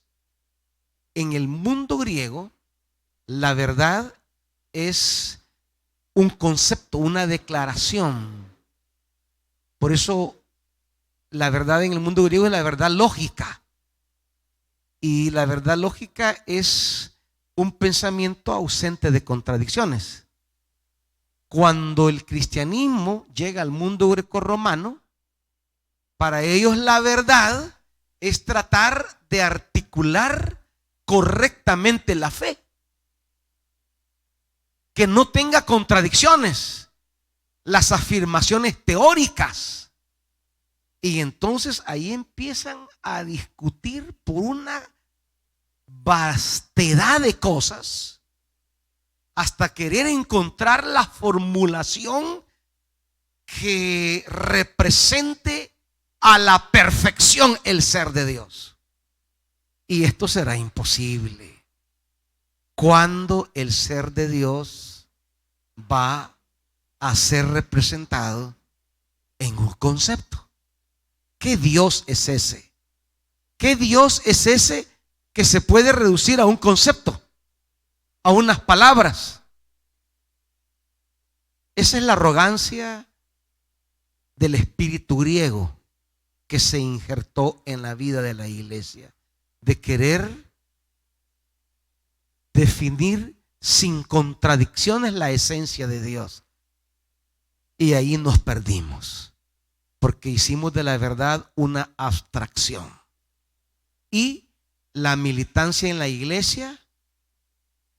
en el mundo griego, la verdad es un concepto, una declaración. Por eso la verdad en el mundo griego es la verdad lógica. Y la verdad lógica es un pensamiento ausente de contradicciones. Cuando el cristianismo llega al mundo grecorromano, para ellos la verdad es tratar de articular correctamente la fe, que no tenga contradicciones, las afirmaciones teóricas. Y entonces ahí empiezan a discutir por una vastedad de cosas hasta querer encontrar la formulación que represente a la perfección el ser de Dios. Y esto será imposible cuando el ser de Dios va a ser representado en un concepto. ¿Qué Dios es ese? ¿Qué Dios es ese que se puede reducir a un concepto, a unas palabras? Esa es la arrogancia del espíritu griego que se injertó en la vida de la iglesia, de querer definir sin contradicciones la esencia de Dios. Y ahí nos perdimos, porque hicimos de la verdad una abstracción. Y la militancia en la iglesia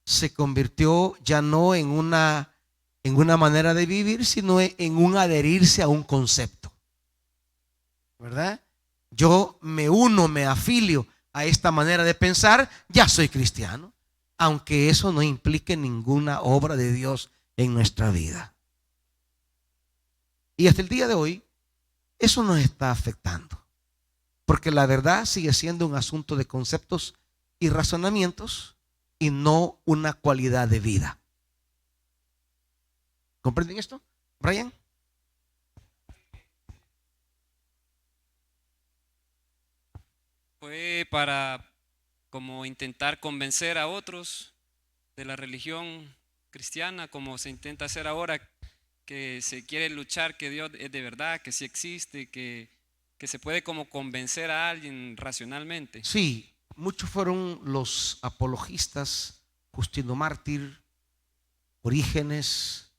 se convirtió ya no en una manera de vivir, sino en un adherirse a un concepto, ¿verdad? Yo me uno, me afilio a esta manera de pensar, ya soy cristiano, aunque eso no implique ninguna obra de Dios en nuestra vida. Y hasta el día de hoy, eso nos está afectando, porque la verdad sigue siendo un asunto de conceptos y razonamientos y no una cualidad de vida. ¿Comprenden esto, Brian? Fue para como intentar convencer a otros de la religión cristiana, como se intenta hacer ahora, que se quiere luchar que Dios es de verdad, que sí existe, que se puede como convencer a alguien racionalmente. Sí, muchos fueron los apologistas, Justino Mártir, Orígenes,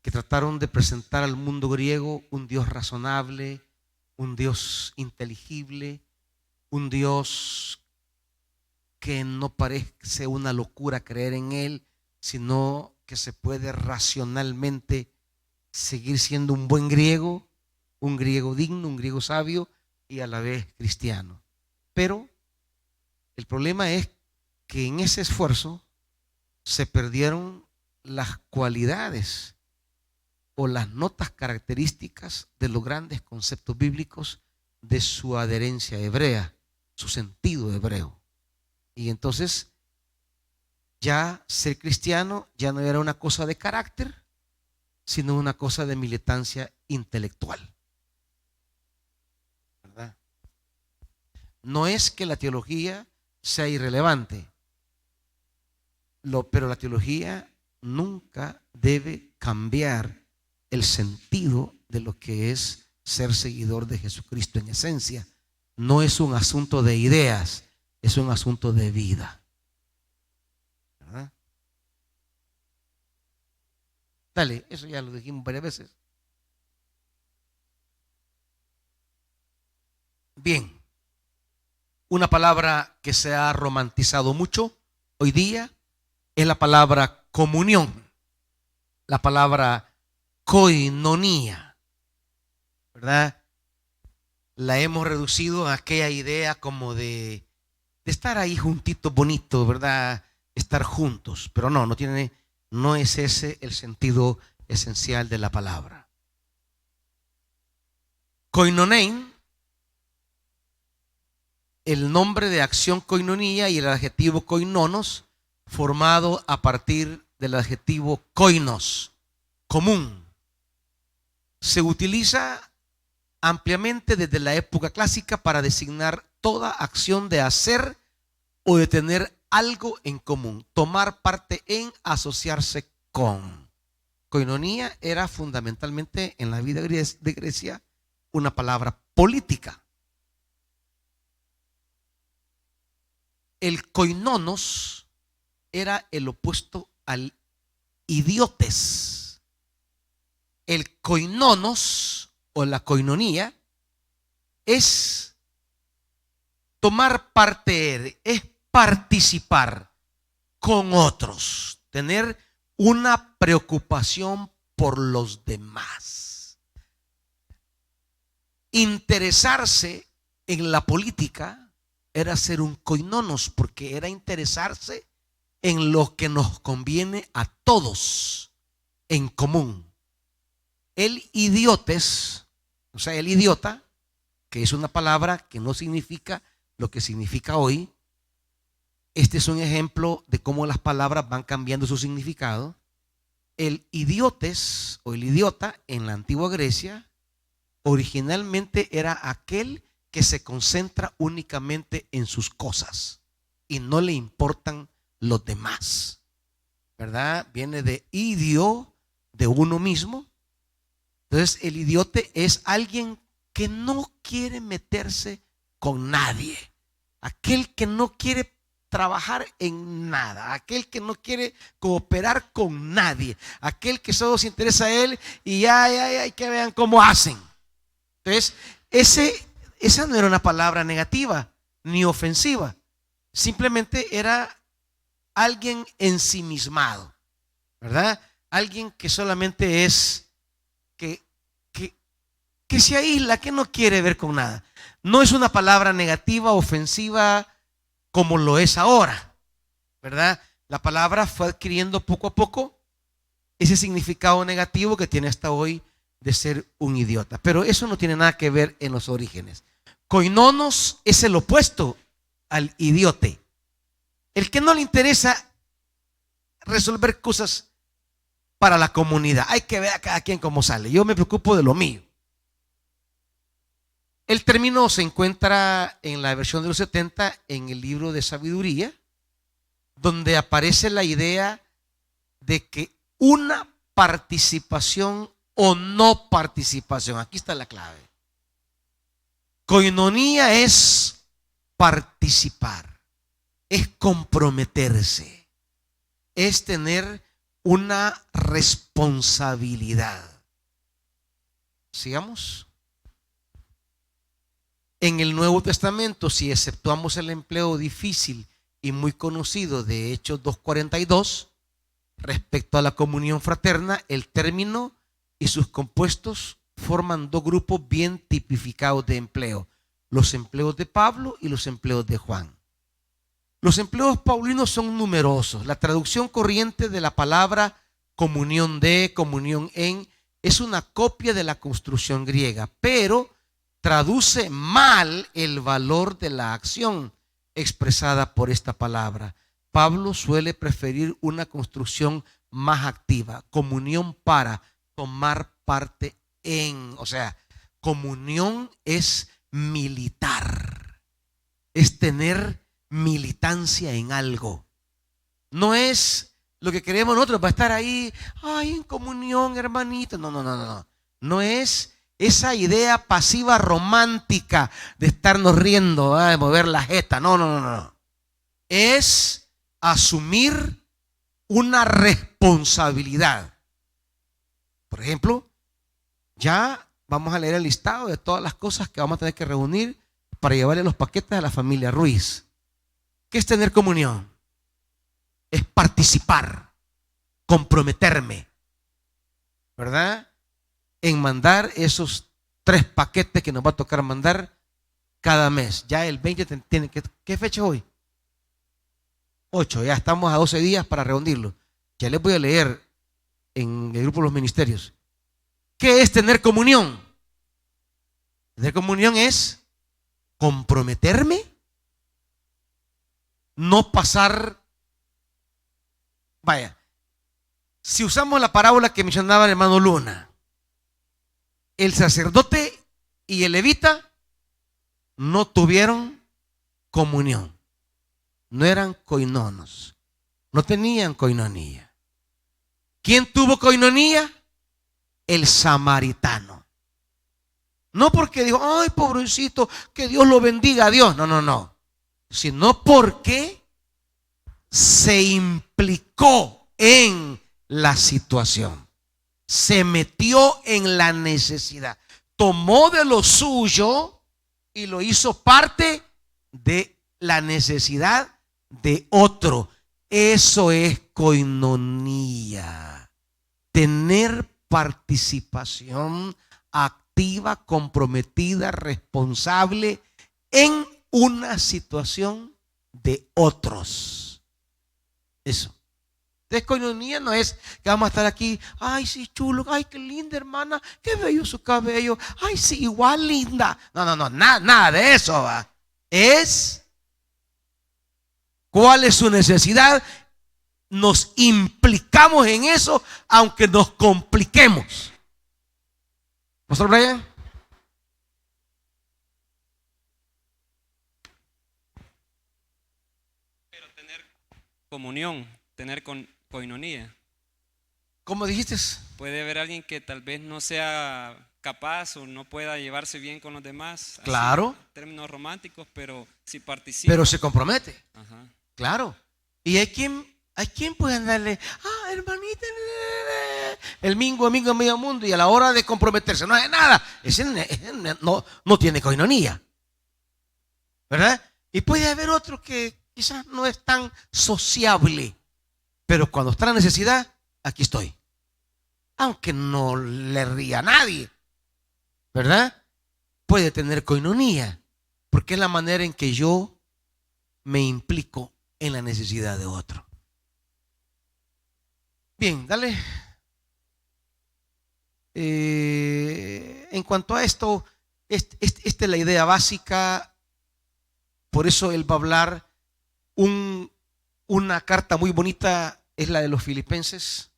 que trataron de presentar al mundo griego un Dios razonable, un Dios inteligible, un Dios que no parece una locura creer en Él, sino que se puede racionalmente seguir siendo un buen griego, un griego digno, un griego sabio y a la vez cristiano. Pero el problema es que en ese esfuerzo se perdieron las cualidades o las notas características de los grandes conceptos bíblicos de su adherencia hebrea, su sentido hebreo. Y entonces ya ser cristiano ya no era una cosa de carácter, sino una cosa de militancia intelectual. ¿Verdad? No es que la teología sea irrelevante, pero la teología nunca debe cambiar el sentido de lo que es ser seguidor de Jesucristo en esencia. No es un asunto de ideas, es un asunto de vida. ¿Verdad? Dale, eso ya lo dijimos varias veces. Bien, una palabra que se ha romantizado mucho hoy día es la palabra comunión, la palabra koinonía, ¿verdad? La hemos reducido a aquella idea como de estar ahí juntitos, bonitos, ¿verdad? Estar juntos, pero no es ese el sentido esencial de la palabra. Koinonein, el nombre de acción koinonía y el adjetivo koinonos, formado a partir del adjetivo koinos, común. Se utiliza ampliamente desde la época clásica para designar toda acción de hacer o de tener algo en común, tomar parte en, asociarse con. Koinonía era fundamentalmente en la vida de Grecia una palabra política. El koinonos era el opuesto al idiotes. El koinonos o la koinonía es tomar parte, es participar con otros, tener una preocupación por los demás. Interesarse en la política era ser un koinonos, porque era interesarse en lo que nos conviene a todos en común. El idiotes, o sea, el idiota, que es una palabra que no significa lo que significa hoy. Este es un ejemplo de cómo las palabras van cambiando su significado. El idiotes o el idiota en la antigua Grecia originalmente era aquel que se concentra únicamente en sus cosas y no le importan los demás, ¿verdad? Viene de idio, de uno mismo. Entonces el idiote es alguien que no quiere meterse con nadie, aquel que no quiere trabajar en nada, aquel que no quiere cooperar con nadie, aquel que solo se interesa a él y ya que vean cómo hacen. Entonces esa no era una palabra negativa ni ofensiva, simplemente era alguien ensimismado, ¿verdad? Alguien que solamente es que se aísla, que no quiere ver con nada. No es una palabra negativa, ofensiva, como lo es ahora, ¿verdad? La palabra fue adquiriendo poco a poco ese significado negativo que tiene hasta hoy de ser un idiota. Pero eso no tiene nada que ver en los orígenes. Koinonos es el opuesto al idiote. El que no le interesa resolver cosas para la comunidad. Hay que ver a cada quien cómo sale. Yo me preocupo de lo mío. El término se encuentra en la versión de los 70 en el libro de sabiduría, donde aparece la idea de que una participación o no participación. Aquí está la clave. Koinonía es participar, es comprometerse, es tener una responsabilidad. Sigamos. En el Nuevo Testamento, si exceptuamos el empleo difícil y muy conocido de Hechos 2:42, respecto a la comunión fraterna, el término y sus compuestos forman dos grupos bien tipificados de empleo: los empleos de Pablo y los empleos de Juan. Los empleos paulinos son numerosos. La traducción corriente de la palabra comunión de, comunión en, es una copia de la construcción griega, pero traduce mal el valor de la acción expresada por esta palabra. Pablo suele preferir una construcción más activa: comunión para, tomar parte en. O sea, comunión es militar, es tener militancia en algo. No es lo que queremos nosotros para estar ahí, ay, en comunión, hermanito. No, no, no, no. No es esa idea pasiva romántica de estarnos riendo, de mover la jeta. No, no, no, no. Es asumir una responsabilidad. Por ejemplo, ya vamos a leer el listado de todas las cosas que vamos a tener que reunir para llevarle los paquetes a la familia Ruiz. ¿Qué es tener comunión? Es participar, comprometerme, ¿verdad? En mandar esos 3 paquetes que nos va a tocar mandar cada mes. Ya el 20 tiene que, ¿qué fecha es hoy? 8, ya estamos a 12 días para reunirlo. Ya les voy a leer en el grupo de los ministerios. ¿Qué es tener comunión? Tener comunión es comprometerme, no pasar. Vaya, si usamos la parábola que mencionaba el hermano Luna, el sacerdote y el levita no tuvieron comunión, no eran coinonos, no tenían coinonía. ¿Quién tuvo coinonía? El samaritano. No porque dijo, ay, pobrecito, que Dios lo bendiga a Dios. No, no, no. Sino porque se implicó en la situación. Se metió en la necesidad. Tomó de lo suyo y lo hizo parte de la necesidad de otro. Eso es coinonía. Tener participación activa, comprometida, responsable en una situación de otros. Eso. Entonces, coinonía no es que vamos a estar aquí, ay, sí, chulo, ay, qué linda hermana, qué bello su cabello, ay, sí, igual linda. No, no, no, nada de eso va. Es cuál es su necesidad. Nos implicamos en eso, aunque nos compliquemos. ¿Pastor Brian? Pero tener comunión, tener coinonía. ¿Cómo dijiste? Puede haber alguien que tal vez no sea capaz o no pueda llevarse bien con los demás. Claro. Así, en términos románticos, pero si participa. Pero se compromete. Ajá. Claro. Y hay quien puede andarle, hermanita, el mingo, medio mundo, y a la hora de comprometerse no hace nada. Ese no tiene coinonía, ¿verdad? Y puede haber otro que quizás no es tan sociable, pero cuando está la necesidad, aquí estoy. Aunque no le ría a nadie, ¿verdad? Puede tener coinonía, porque es la manera en que yo me implico en la necesidad de otro. Bien, dale. En cuanto a esto, esta es la idea básica. Por eso él va a hablar una carta muy bonita, es la de los Filipenses.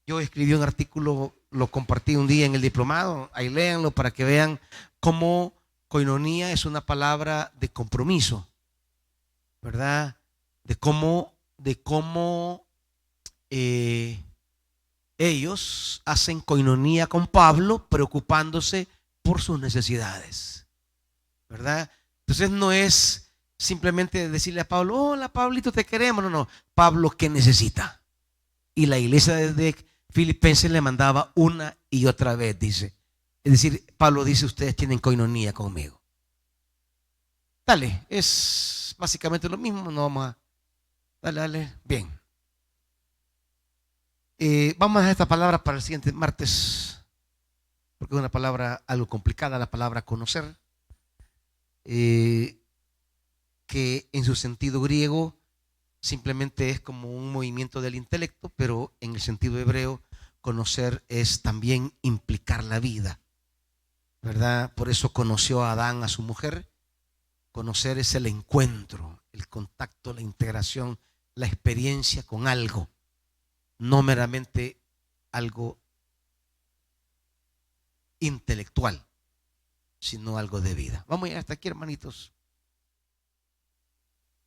Yo escribí un artículo, lo compartí un día en el diplomado, ahí léanlo para que vean cómo coinonía es una palabra de compromiso, ¿verdad? De cómo ellos hacen coinonía con Pablo preocupándose por sus necesidades, ¿verdad? Entonces no es simplemente decirle a Pablo, hola Pablito, te queremos. No, no. Pablo, ¿qué necesita? Y la iglesia de Filipenses le mandaba una y otra vez, dice. Es decir, Pablo dice, ustedes tienen coinonía conmigo. Dale, es básicamente lo mismo, no vamos a... Dale, bien. Vamos a dejar esta palabra para el siguiente martes, porque es una palabra algo complicada, la palabra conocer, que en su sentido griego simplemente es como un movimiento del intelecto, pero en el sentido hebreo, conocer es también implicar la vida, ¿verdad? Por eso conoció a Adán, a su mujer. Conocer es el encuentro, el contacto, la integración, la experiencia con algo, no meramente algo intelectual, sino algo de vida. Vamos a ir hasta aquí, hermanitos.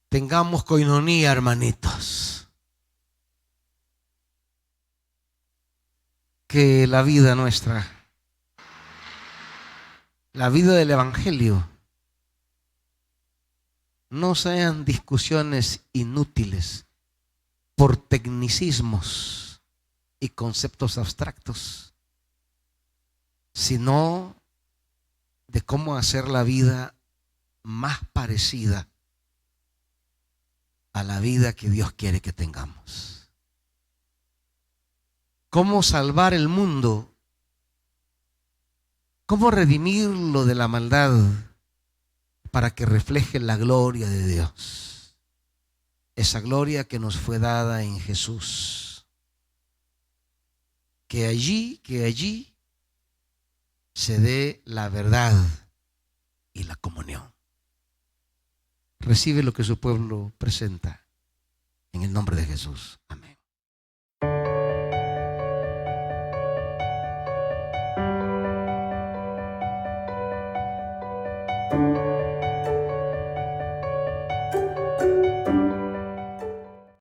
Tengamos coinonía, hermanitos. Que la vida nuestra, la vida del Evangelio, no sean discusiones inútiles por tecnicismos y conceptos abstractos, sino de cómo hacer la vida más parecida a la vida que Dios quiere que tengamos. Cómo salvar el mundo, cómo redimirlo de la maldad para que refleje la gloria de Dios. Esa gloria que nos fue dada en Jesús. Que allí se dé la verdad y la comunión. Recibe lo que su pueblo presenta en el nombre de Jesús. Amén.